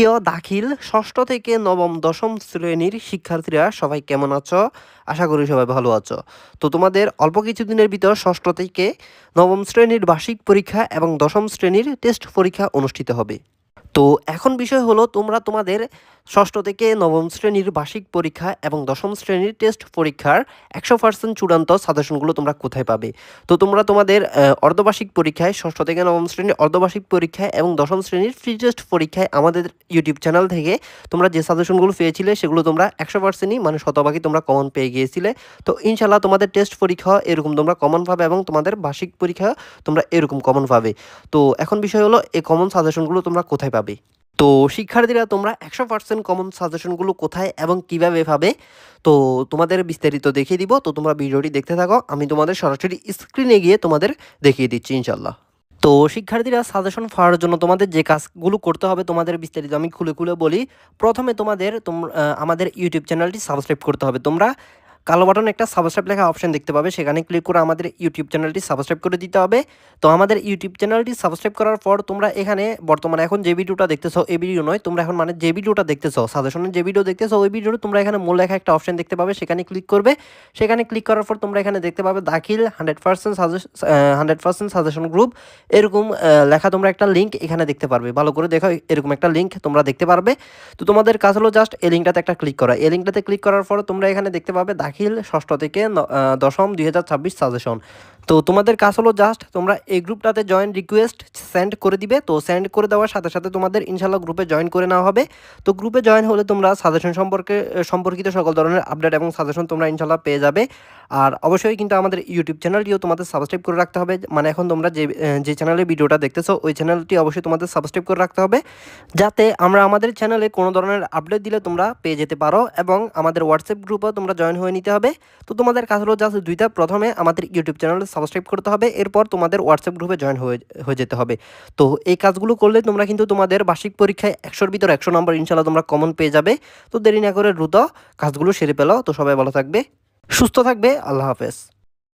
প্রিয় দাখিল ষষ্ঠ থেকে নবম দশম শ্রেণীর শিক্ষার্থীরা সবাই কেমন আছো? আশা করি সবাই ভালো আছো। তো তোমাদের অল্প কিছুদিনের ভিতর ষষ্ঠ থেকে নবম শ্রেণীর বার্ষিক পরীক্ষা এবং দশম শ্রেণীর টেস্ট পরীক্ষা অনুষ্ঠিত হবে। তো এখন বিষয় হলো তোমরা তোমাদের ষষ্ঠ থেকে নবম শ্রেণীর বার্ষিক পরীক্ষা এবং দশম শ্রেণীর টেস্ট পরীক্ষার 100% চূড়ান্ত সাজেশনগুলো তোমরা কোথায় পাবে? তো তোমরা তোমাদের অর্ধবার্ষিক পরীক্ষায় ষষ্ঠ থেকে নবম শ্রেণীর অর্ধবার্ষিক পরীক্ষায় এবং দশম শ্রেণীর ফ্রি টেস্ট পরীক্ষায় আমাদের ইউটিউব চ্যানেল থেকে তোমরা যে সাজেশনগুলো পেয়েছিলে সেগুলো তোমরা 100%ই মানে শতভাগই তোমরা কমন পেয়ে গিয়েছিলে। তো ইনশাল্লাহ তোমাদের টেস্ট পরীক্ষা এরকম তোমরা কমন পাবে এবং তোমাদের বার্ষিক পরীক্ষা তোমরা এরকম কমন পাবে। তো এখন বিষয় হলো এই কমন সাজেশনগুলো তোমরা কোথায় পাবে? তো শিক্ষার্থীরা তোমরা 100% কমন সাজেশনগুলো কোথায় এবং কিভাবে পাবে তো তোমাদের বিস্তারিত দেখিয়ে দিব। তো তোমরা ভিডিওটি দেখতে থাকো, আমি তোমাদের সরাসরি স্ক্রিনে গিয়ে তোমাদের দেখিয়ে দিচ্ছি ইনশাল্লাহ। তো শিক্ষার্থীরা সাজেশন পাওয়ার জন্য তোমাদের যে কাজগুলো করতে হবে তোমাদের বিস্তারিত আমি খুলে খুলে বলি। প্রথমে তোমাদের আমাদের ইউটিউব চ্যানেলটি সাবস্ক্রাইব করতে হবে। তোমরা কালো বাটনে একটা সাবস্ক্রাইব লেখা অপশন দেখতে পাবে, সেখানে ক্লিক করে আমাদের ইউটিউব চ্যানেলটি সাবস্ক্রাইব করে দিতে হবে। তো আমাদের ইউটিউব চ্যানেলটি সাবস্ক্রাইব করার পর তোমরা এখানে বর্তমানে এখন যে ভিডিওটা দেখতেছো এই ভিডিও নয়, তোমরা এখন মানে যে ভিডিওটা দেখতেছো সাজেশনের যে ভিডিও দেখতেছো ওই ভিডিওটা তোমরা এখানে মূল লেখা একটা অপশন দেখতে পাবে, সেখানে ক্লিক করবে। সেখানে ক্লিক করার পর তোমরা এখানে দেখতে পাবে দাখিল 100% সাজেশন গ্রুপ এরকম লেখা তোমরা একটা লিঙ্ক এখানে দেখতে পারবে। ভালো করে দেখো, এরকম একটা লিঙ্ক তোমরা দেখতে পারবে। তো তোমাদের কাজ হলো জাস্ট এই লিঙ্কটাতে একটা ক্লিক করা। এই লিঙ্কটাতে ক্লিক করার পর তোমরা এখানে দেখতে পাবে দাখিল ষষ্ঠ থেকে দশম 2026 সাজেশন। তো তোমাদের কাজ হলো জাস্ট তোমরা এই গ্রুপটাতে জয়েন রিকোয়েস্ট সেন্ড করে দিবে। তো সেন্ড করে দেওয়ার সাথে সাথে তোমাদের ইনশাল্লাহ গ্রুপে জয়েন করে নেওয়া হবে। তো গ্রুপে জয়েন হলে তোমরা সাজেশন সম্পর্কিত সকল ধরনের আপডেট এবং সাজেশন তোমরা ইনশাল্লাহ পেয়ে যাবে। আর অবশ্যই কিন্তু আমাদের ইউটিউব চ্যানেলটিও তোমাদের সাবস্ক্রাইব করে রাখতে হবে। মানে এখন তোমরা যে চ্যানেলে ভিডিওটা দেখতেছো ওই চ্যানেলটি অবশ্যই তোমাদের সাবস্ক্রাইব করে রাখতে হবে, যাতে আমরা আমাদের চ্যানেলে কোনো ধরনের আপডেট দিলে তোমরা পেয়ে যেতে পারো। এবং আমাদের হোয়াটসঅ্যাপ গ্রুপেও তোমরা জয়েন হয়ে নিতে হবে। তো তোমাদের কাজ হলো জাস্ট দুইটা, প্রথমে আমাদের ইউটিউব চ্যানেলে সাবস্ক্রাইব করতে হবে, এরপর তোমাদের হোয়াটসঅ্যাপ গ্রুপে জয়েন হয়ে যেতে হবে। তো এই কাজগুলো করলে তোমরা কিন্তু তোমাদের বার্ষিক পরীক্ষায় 100-র ভিতর 100 নম্বর ইনশাল্লাহ তোমরা কমন পেয়ে যাবে। তো দেরি না করে দ্রুত কাজগুলো সেরে পেলো। তো সবাই ভালো থাকবে, সুস্থ থাকবে, আল্লাহ হাফেজ।